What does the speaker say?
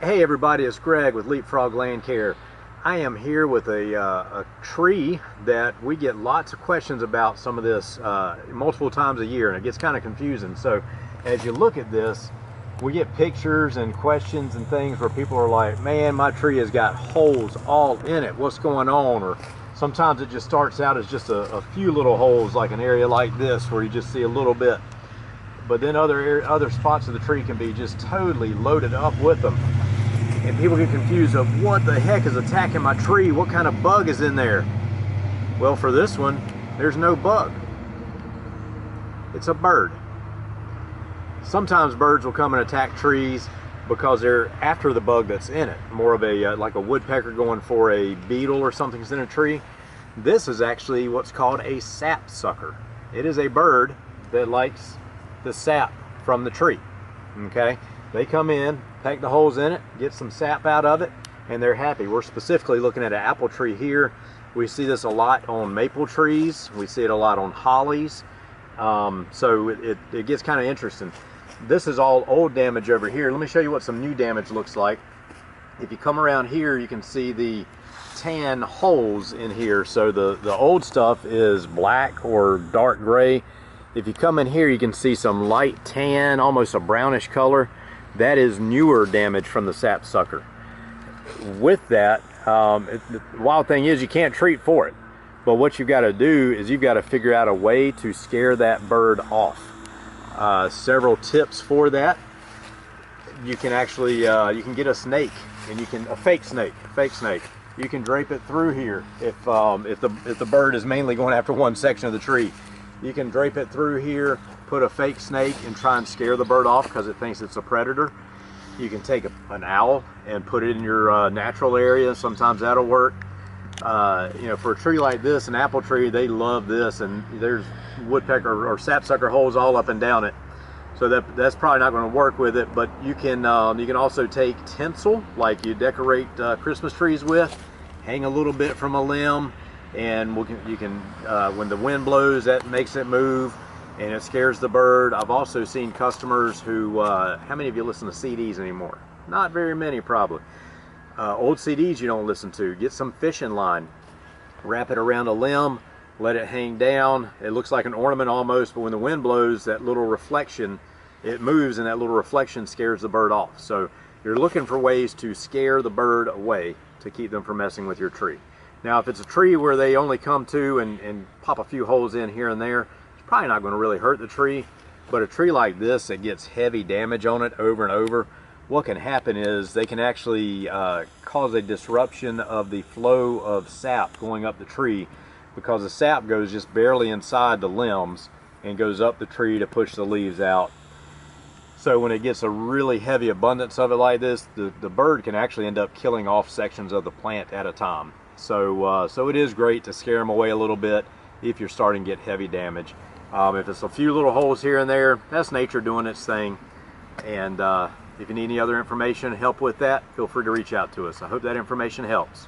Hey everybody, it's Greg with Leapfrog Land Care. I am here with a tree that we get lots of questions about some of this multiple times a year, and it gets kind of confusing. So as you look at this, we get pictures and questions and things where people are like, man, my tree has got holes all in it. What's going on? Or sometimes it just starts out as just a few little holes, like an area like this where you just see a little bit. But then other spots of the tree can be just totally loaded up with them. And people get confused of what the heck is attacking my tree? What kind of bug is in there? Well, for this one, there's no bug. It's a bird. Sometimes birds will come and attack trees because they're after the bug that's in it. More of a, like a woodpecker going for a beetle or something that's in a tree. This is actually what's called a sapsucker. It is a bird that likes the sap from the tree, okay? They come in, take the holes in it, get some sap out of it, and they're happy. We're specifically looking at an apple tree here. We see this a lot on maple trees. We see it a lot on hollies. So it gets kind of interesting. This is all old damage over here. Let me show you what some new damage looks like. If you come around here, you can see the tan holes in here. So the old stuff is black or dark gray. If you come in here, you can see some light tan, almost a brownish color. That is newer damage from the sapsucker. With that, the wild thing is you can't treat for it. But what you've got to do is you've got to figure out a way to scare that bird off. Several tips for that. You can actually, you can get a snake, and a fake snake. You can drape it through here if the bird is mainly going after one section of the tree. You can drape it through here, put a fake snake and try and scare the bird off because it thinks it's a predator. You can take an owl and put it in your natural area. Sometimes that'll work. You know, for a tree like this, an apple tree, they love this, and there's woodpecker or sapsucker holes all up and down it. So that's probably not going to work with it. But you can also take tinsel, like you decorate Christmas trees with, hang a little bit from a limb, and you can when the wind blows, that makes it move and it scares the bird. I've also seen customers who, how many of you listen to CDs anymore? Not very many, probably. Old CDs you don't listen to. Get some fishing line, wrap it around a limb, let it hang down. It looks like an ornament almost, but when the wind blows, that little reflection, it moves, and that little reflection scares the bird off. So you're looking for ways to scare the bird away to keep them from messing with your tree. Now, if it's a tree where they only come to and pop a few holes in here and there, it's probably not going to really hurt the tree. But a tree like this that gets heavy damage on it over and over, what can happen is they can actually cause a disruption of the flow of sap going up the tree, because the sap goes just barely inside the limbs and goes up the tree to push the leaves out. So when it gets a really heavy abundance of it like this, the bird can actually end up killing off sections of the plant at a time. So it is great to scare them away a little bit if you're starting to get heavy damage. If it's a few little holes here and there, that's nature doing its thing. And if you need any other information, help with that, feel free to reach out to us. I hope that information helps.